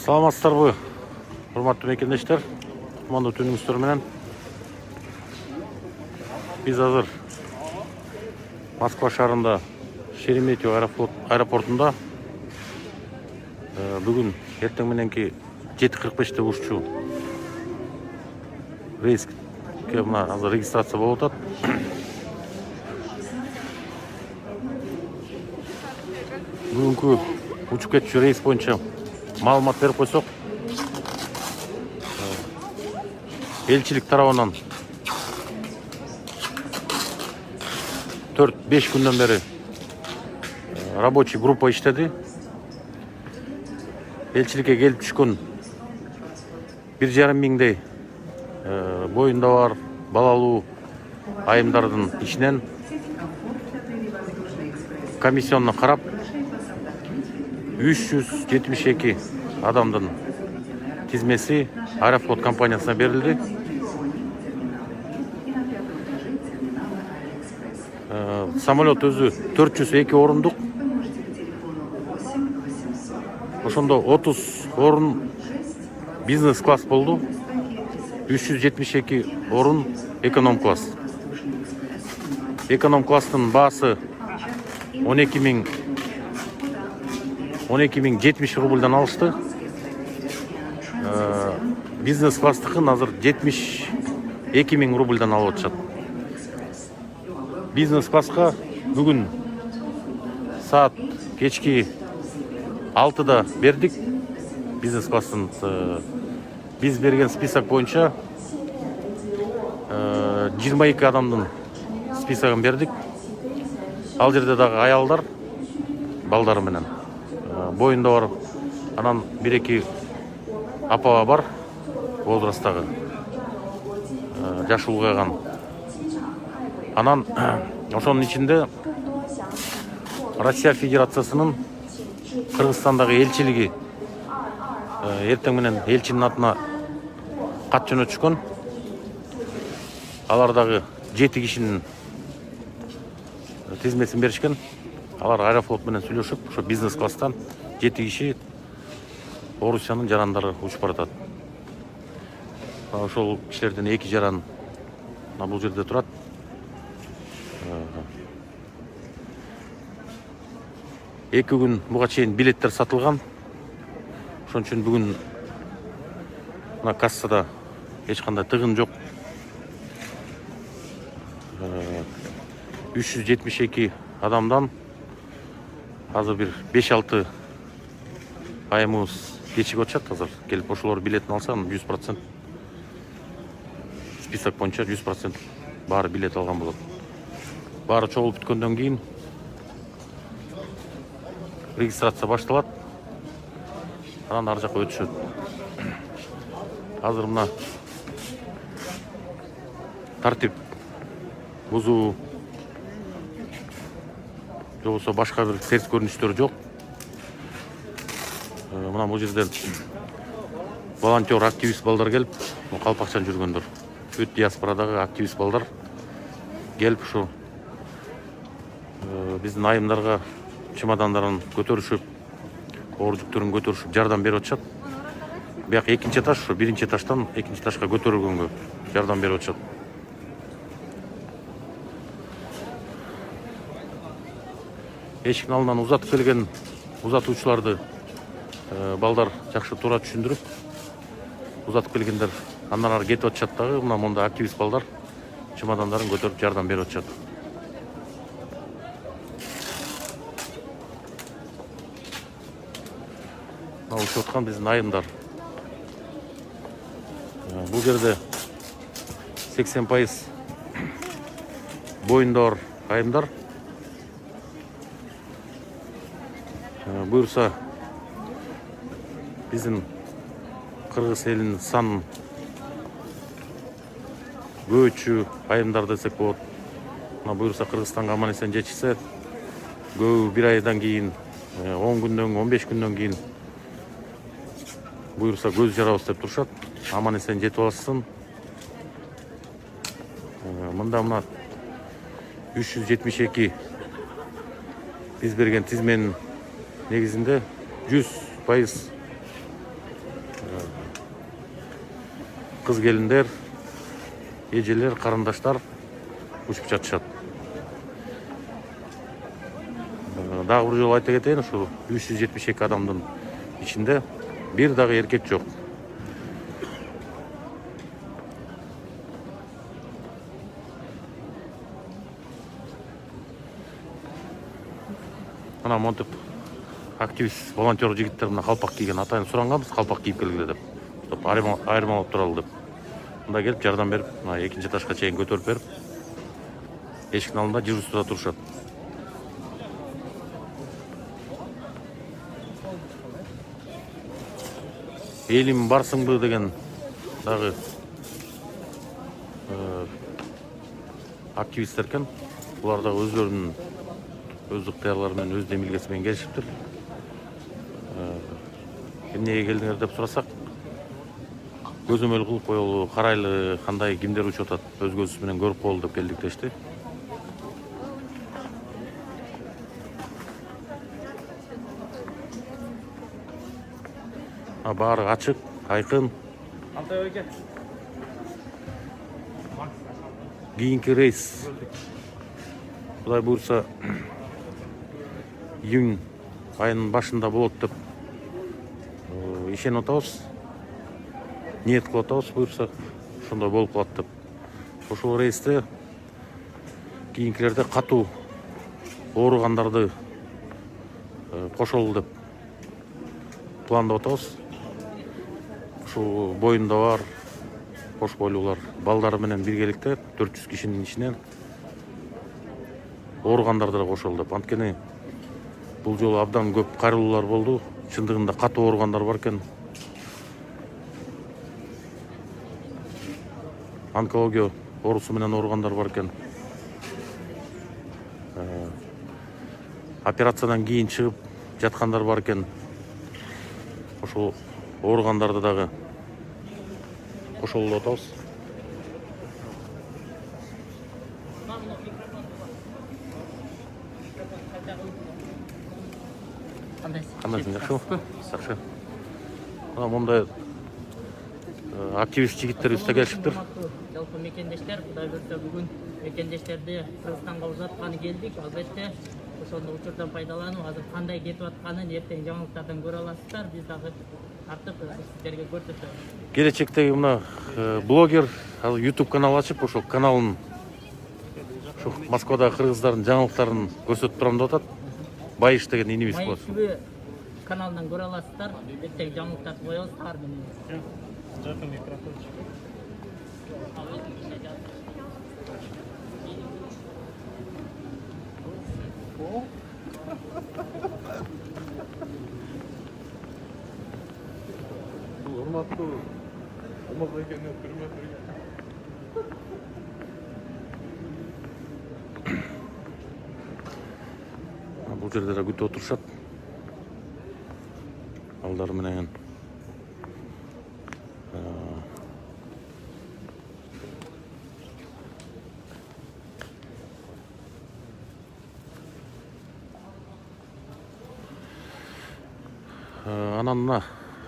Саламатсыздарбы, урматтуу мекендештер, кутмандуу түнүңүздөр менен. Биз азыр Москва шаарында Шереметьево аэропортунда бүгүн эртең мененки 7:45 уччу рейске мына азыр регистрация болуп атат. Бүгүнкү учуп кетчү рейс боюнча маалымат берип койсок, элчилик тарабынан 4-5 күндөн бери рабочий группа иштеди. Элчиликке келип түшкөн 1,5 миңдей боюнда бар балалуу айымдардын ичинен комиссионно карап 372 адамдын тизмеси Аэрофлот компаниясына берилди. Самолет өзү 402 орундук. Ошондо 30 орун бизнес класс болду. 372 орун эконом класс. Эконом класстын баасы 12.070 рубльдан алышты. Бизнес класстыкын азыр 72.000 рубльдан алып атышат. Бизнес класска бүгүн саат кечки 6-да бердик. Бизнес класстын биз берген список боюнча 22 адамдын списогун бердик. Ал жерде дагы аялдар, балдары менен боюнда бар. Анан 1-2 апа бар, возрасттагы, жашы улгайган. Анан ошонун ичинде Россия Федерациясынын Кыргызстандагы элчилиги эртең менен элчинин атына кат жөнөтүшкөн. Алар дагы 7 кишинин тизмесин беришкен. Алар Аэрофлот менен сүйлөшүп, ошо бизнес класстан 7 киши Орусиянын жарандары учуп баратат. Ошол кишилердин 2 жаран бул жерде турат. Эки күн буга чейин билеттер сатылган. Ошон үчүн бүгүн мына кассада эч кандай тыгын жок. 372 адамдан азыр бир 5-6 айымыбыз кечигип атышат. Азыр келип ошолор билетин алса, 100% список боюнча 100% баары билет алган болот. Баары чогулуп бүткөндөн кийин регистрация башталат. Анан ар жакка өтүшөт. Азыр мына тартип бузуу жобосо башка бир терс көрүнүштөр жок. Мына бул жерден волонтер, активист балдар келип, калпакчан жүргөндөр, бүт диаспорадагы активист балдар келип ушу биздин айымдарга чемодандарын көтөрүшүп, оор жүктөрүн көтөрүшүп жардам берип атышат. Бияк экинчи этаж, ушу биринчи этаждан экинчи этажга көтөрүлгөнгө жардам берип атышат. Эшиктин алдынан узатып келген узатуучуларды балдар жакшы туура түшүндүрүп, узатып келгендер андан ары кетип атышат дагы. Мына монда активист балдар чемодандарын көтөрүп жардам берип атышат. Учуп аткан биздин айымдар. Бул жерде 80% боюнда бар айымдар. Буюрса биздин кыргыз элинин санын көбөйтчү айымдар десек болот. Мына буюрса Кыргызстанга аман эсен жетишсе, көбү 1 айдан кийин, 10 күндөн, 15 күндөн кийин буюрса көз жарабыз деп турушат. Аман эсен жетип алсын. Мында мына 372 биз берген тизменин негизинде 100% Кыз келиндер, эжелер, карындаштар учуп жатышат. Дагы бир жолу айта кетейин, ушу 372 адамдын ичинде бир дагы эркек жок. Мына монтип активист, волонтер жигиттер мына калпак кийген атайын суранганбыз, калпак кийип келгиле деп. Топ айырмалап туралы деп. Мында келип жардам берип, мына экинчи этажга чейин көтөрүп берип, эшиктин алдында жыр устуда турушат. Элим барсыңбы деген дагы активисттер экен. Булар дагы өздөрүнүн өз ыктыярлары менен, өз демилгеси менен келишиптир. Эмнеге келдиңер деп сурасак, көзөмөл кылып коелу, карайлы, кандай кимдер учуп атат, өз көзүбүз менен көрүп коелу деп келдик дешти. Баары ачык, айкын. Кийинки рейс Кудай буйрса июнь айынын башында болот деп ишенип атабыз. Ниет кылып атабыз, буйрса ошондой болуп калат деп. Ошол рейсте кийинкилерде катуу ооругандарды кошолу деп пландап атабыз. Ушул боюнда бар кош бойлуулар балдары менен биргеликте 400 кишинин ичинен ооругандарды да кошолу деп. Анткени бул жолу абдан көп кайрылуулар болду. Чындыгында катуу ооругандар бар экен. Онкология оорусу менен ооругандар бар экен. Операциядан кийин чыгып жаткандар бар экен. Ошол ооругандарды дагы кошолуп атабыз. Кандайсың, жакшыбы? Жакшы. Мына мондай активист жигиттерибиз да келишиптир. Жалпы мекендештер, Кудай буйрса бүгүн мекендештерди Кыргызстанга узатканы келдик. Албетте, ошондо учурдан пайдаланып, азыр кандай кетип атканын эртең жаңылыктардан көрө аласыздар. Биз дагы тартып сиздерге көрсөтөбүз. Келечектеги мына блогер YouTube канал ачып, ошол каналын ушу Москвадагы кыргыздардын жаңылыктарын көрсөтүп турам деп атат. Байыш деген инибиз болот. Майышыбы каналынан көрө аласыздар. Эртең жаңылыктарды коебуз, таар менен. Жакын микрофон. Урматтуу Алмаз экенин хүрмөт. Бул жерде да күтүп отурушат. Балдар менен. Анан мына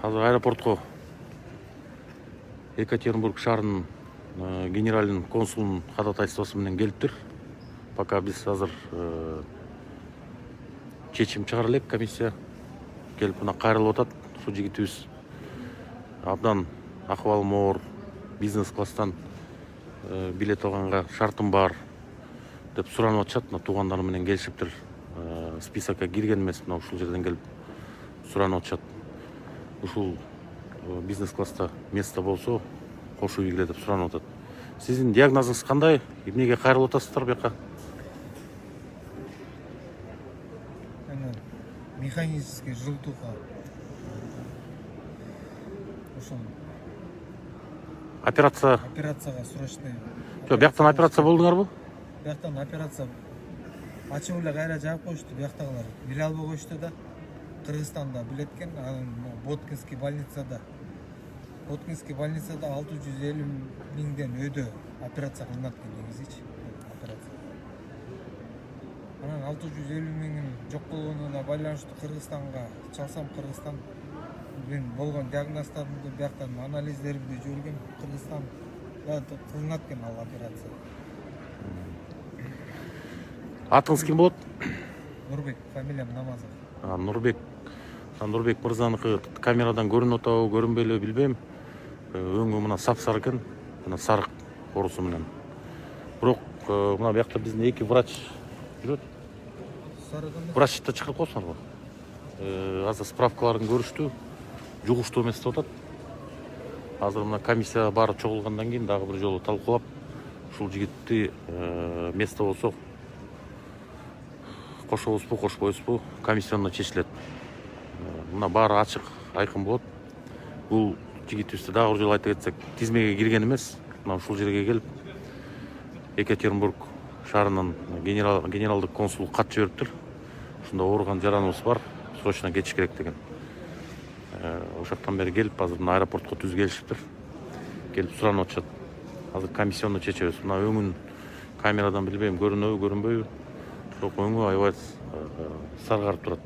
азыр аэропортко Екатеринбург шаарынын генеральный консулунун кадатайствосу менен келиптир. Пока биз азыр чечим чыгара элек, комиссия келип мына кайрылып атат. Ушул жигитибиз абдан акыбалым оор, бизнес класстан билет алганга шартым бар деп суранып атышат. Мына туугандары менен келишиптир. Списокко кирген эмес, мына ушул жерден келип суранып атышат. Ушул бизнес класста место болсо кошуп ийгиле деп суранып атат. Сиздин диагнозуңуз кандай? Эмнеге кайрылып атасыздар буяка? Механический жылтуха. Ошол операцияга срочный. Жок, бияктан операция болдуңарбы? Бияктан операция ачып эле кайра жаап коюшту. Бияктагылар биле албай коюшту да. Кыргызстанда билеткен, анан Боткинский больницада 650 миңден өйдө операция кылынат экен негизичи. Операция. Анан 650 миңин жок болгонуна байланыштуу Кыргызстанга чалсам, Кыргызстан мен болгон диагноздорумду бияктан анализдеримди жүргүм. Кыргызстанда кылынат экен ал операция. Атыңыз ким болот? Нурбек, фамилиям Намазов. Нурбек мырзаныкы камерадан көрүнүп атабы, көрүнбөйлүбү билбейм. Өңү мына сапсары экен, мына сарык орусу менен. Бирок мына биякта биздин эки врач жүрөт. Сарыгында Врачты чакырып коесуңарбы? Азыр справкаларын көрүштү, жугуштуу эмес деп атат. Азыр мына комиссия барып чогулгандан кийин дагы бир жолу талкуулап, ушул жигитти место болсо кошобузбу, кошпойбузбу, комиссионно чечилет. Мына баары ачык, айкын болот. Бул жигитибизди дагы бир жолу айта кетсек, тизмеге кирген эмес. Мына ушул жерге келип, Екатеринбург шаарынан генералдык консул кат жибериптир. Ушунда ооруган жараныбыз бар, срочно кетиш керек деген. Ошоктон бери келип, азыр мына аэропортко түз келишиптир. Келип суранып атышат. Азыр комиссионно чечебиз. Мына өңүн камерадан билбейм, көрүнөбү, көрүнбөйбү. Бирок өңү аябай саргарып турат.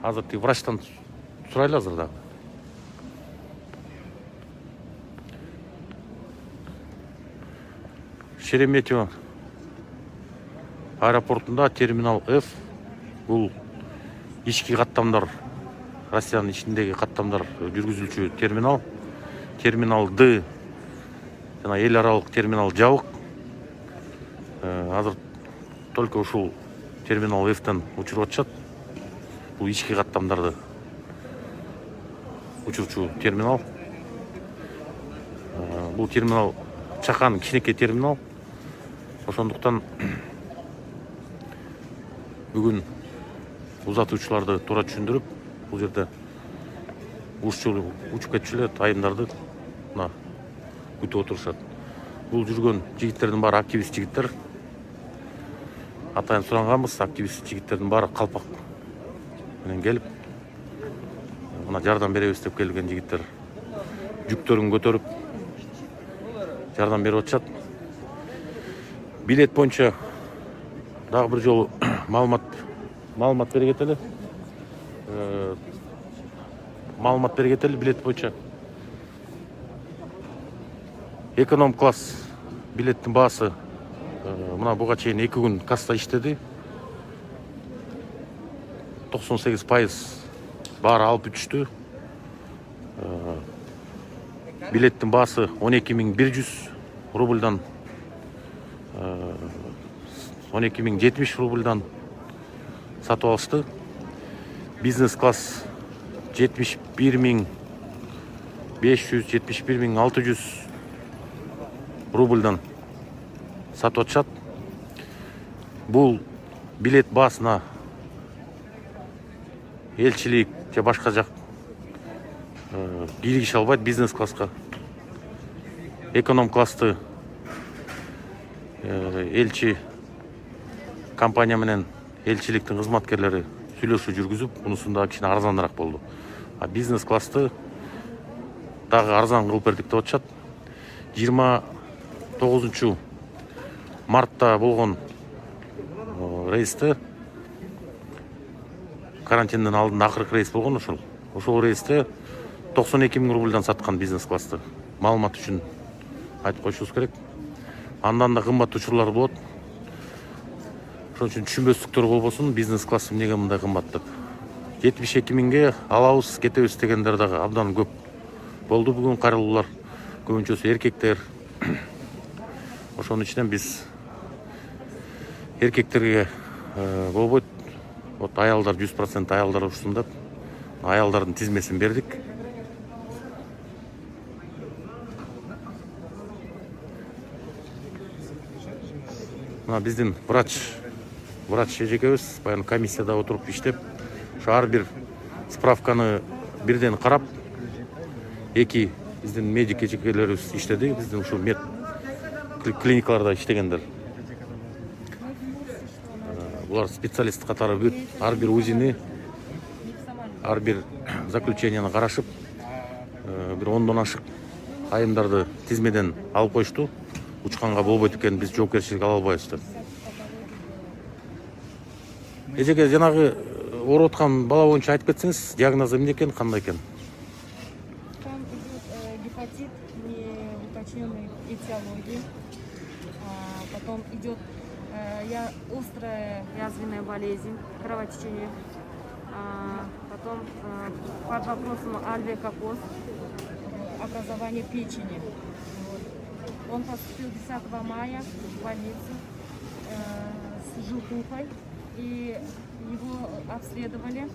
Азыр тиги врачтан сурайлы азыр дагы. Шереметьево аэропортунда терминал F, бул ички каттамдар, Россиянын ичиндеги каттамдар жүргүзүлчү терминал. Терминал D жана эл аралык терминал жабык. Азыр только ушул терминал F'тен учуруп атышат. Бул ички каттамдарды учурчу терминал. Бул терминал чакан кичинекей терминал. Ошондуктан бүгүн узатуучуларды туура түшүндүрүп, бул жерде учуп кетчү айымдарды мына күтүп отурушат. Бул жүргөн жигиттердин баары активист жигиттер. Атайын суранганбыз, активист жигиттердин баары калпак менен келип, мына жардам беребиз деп келген жигиттер жүктөрүн көтөрүп жардам берип атышат. Билет боюнча дагы бир жолу маалымат бергетели. Маалымат бергетели билет боюнча. Эконом класс билеттин баасы мына буга чейин 2 күн касса иштеди. 98% баары алып бүтүштү. Билеттин баасы 12.100 рубльдан 12.070 рубльдан сатып алышты. Бизнес класс 71.500, 71.600 рубльдан сатып атышат. Бул билет баасына элчилик же башка жак киргише албайт бизнес класска. Эконом классты элчи компания менен элчиликтин кызматкерлери сүйлөшүү жүргүзүп, мунусунда кичине арзаныраак болду. А бизнес классты дагы арзан кылып бердик деп атышат. 29 мартта болгон рейсте, карантинден алдын акыркы рейс болгон ошол рейсте 92.000 рубльдан саткан бизнес классты. Маалымат үчүн айтып коюшубуз керек. Андан да кымбат учурлар болот. Ошон үчүн түшүнбөстүктөр болбосун, бизнес класс эмнеге мындай кымбат деп. 72.000ге алабыз, кетебиз дегендер дагы абдан көп болду бүгүн кайрылуулар. Көбүнчөсү эркектер. Ошонун ичинен биз эркектерге болбойт. Вот аялдар 100% аялдар ушсун деп аялдардын тизмесин бердик. Мына биздин врач эжекебиз баягы комиссияда отуруп иштеп, ошо ар бир справканы бирден карап, эки биздин медик эжекелерибиз иштеди, биздин ушу мед клиникаларда иштегендер. Булар специалист катары бүт ар бир УЗИни, ар бир заключенияны карашып, бир 10дон ашык айымдарды тизмеден алып коюшту. Учканга болбойт экен, биз жоопкерчилик ала албайбыз деп. эжеге жанагы ооруп аткан бала боюнча айтып кетсеңиз, диагнозу эмне экен, кандай экен? Там идет гепатит, не уточненной этиологии. Потом идет острая язвенная болезнь, кровотечение. Потом под вопросом альвеококоз, образование печени. Вот. Он поступил 10 мая в больницу с желтухой, и его обследовали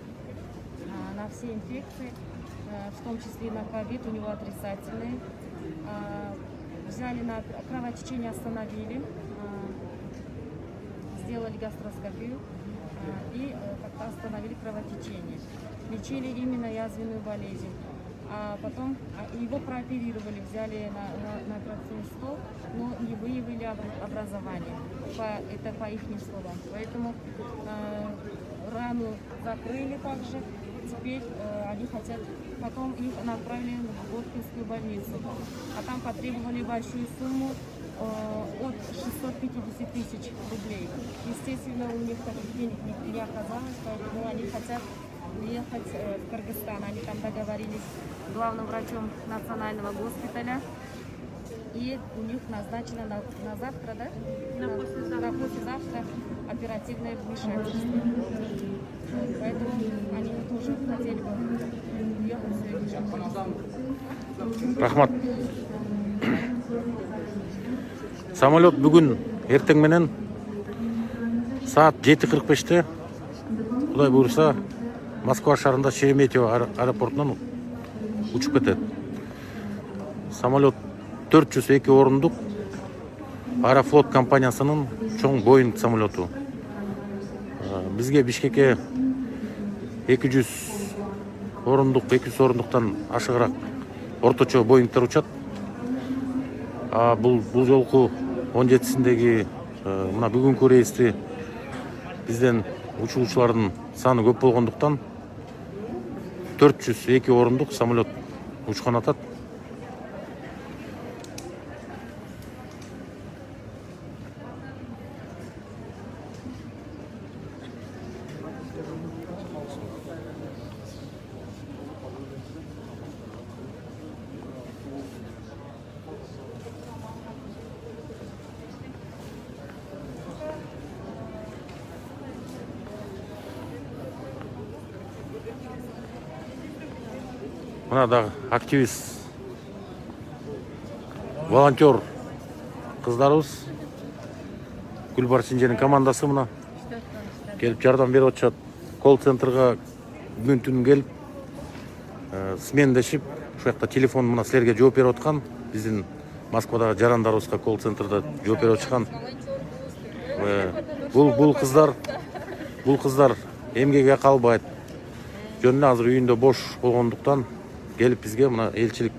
на все инфекции, в том числе и на ковид, у него отрицательный. Взяли на кровотечение, остановили, сделали гастроскопию и как-то остановили кровотечение. Лечили именно язвенную болезнь. А потом его прооперировали, взяли на операционный стол, но не выявили образование. Это по их словам. Поэтому рану закрыли также. Теперь они хотят, потом их направили в Воткинскую больницу. А там потребовали большую сумму от 650 тысяч рублей. Естественно, у них таких денег не оказалось, поэтому они хотят ехать в Кыргызстан. Они там договорились с главным врачом национального госпиталя. И у них назначено на завтра, да? На послезавтра оперативное вмешательство. Поэтому они тоже хотели бы уехать сегодня. Рахмат. Самолет бүгін ертең менен саат 7:45-те Кудай буйруса Москва шаарында Шереметьево аэропортунан учуп кетет. Самолет 402 орындық Аэрофлот компаниясының чоң Боинг самолету. Бізге Бишкекке 200 орындықтан ашығырақ орточо Боингтер учат. Бұл жолку 17-синдеги мына бүгүнкү рейсти бизден учуучулардын саны көп болгондуктан 402 орындық самолет учкан атат. Мына дагы активист, волонтер кыздарыбыз, Гүлбарчинженин командасы мына келип жардам берип атышат. Колл-центрга бүгүн түнү келип, смендешип, ушул жакта телефон мына силерге жооп берип аткан. Биздин Москвадагы жарандарыбызга колл-центрда жооп берип атышкан. Бул кыздар эмгекке калбайт. Жөн эле азыр үйүндө бош болгондуктан келип бизге мына элчилик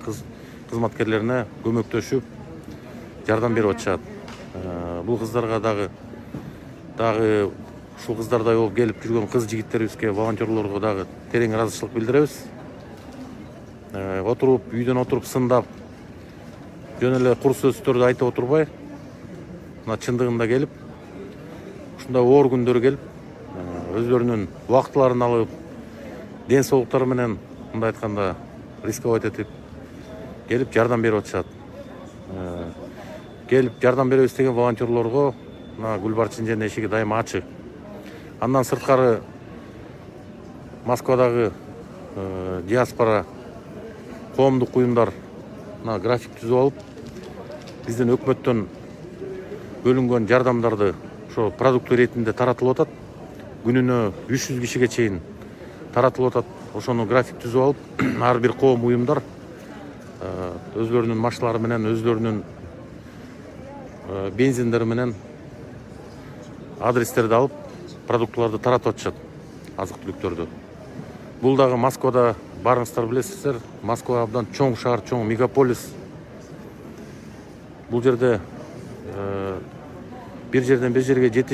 кызматкерлерине көмөктөшүп жардам берип атышат. Бул кыздарга дагы ушул кыздардай болуп келип жүргөн кыз жигиттерибизге, волонтерлорго дагы терең ыраазычылык билдиребиз. Үйдөн отуруп сындап, жөн эле кур сөздөрдү айтып отурбай, мына чындыгында келип, ушундай оор күндөрү келип, өздөрүнүн убактыларын алып, ден соолуктары менен мындай айтканда рисковать этип келип жардам берип атышат. Келип жардам беребиз деген волонтерлорго мына Гүлбарчинженин эшиги дайыма ачык. Андан сырткары Москвадагы диаспора коомдук уюмдар мына график түзүп алып, биздин өкмөттөн бөлүнгөн жардамдарды ошо продукт иретинде таратылып атат. Күнүнө 300 кишиге чейин таратылып атат. Ошону график түзүп алып, ар бир коом уюмдар өзлөрүнүн машиналары менен, өзлөрүнүн бензиндери менен адрестерди алып, продуктларды таратып атышат, азык-түлүктөрдү. Бул дагы Москвада барыңыздар билесиздер. Москва абдан чоң шаар, чоң мегаполис. Бул жерде бир жерден бир жерге жетиш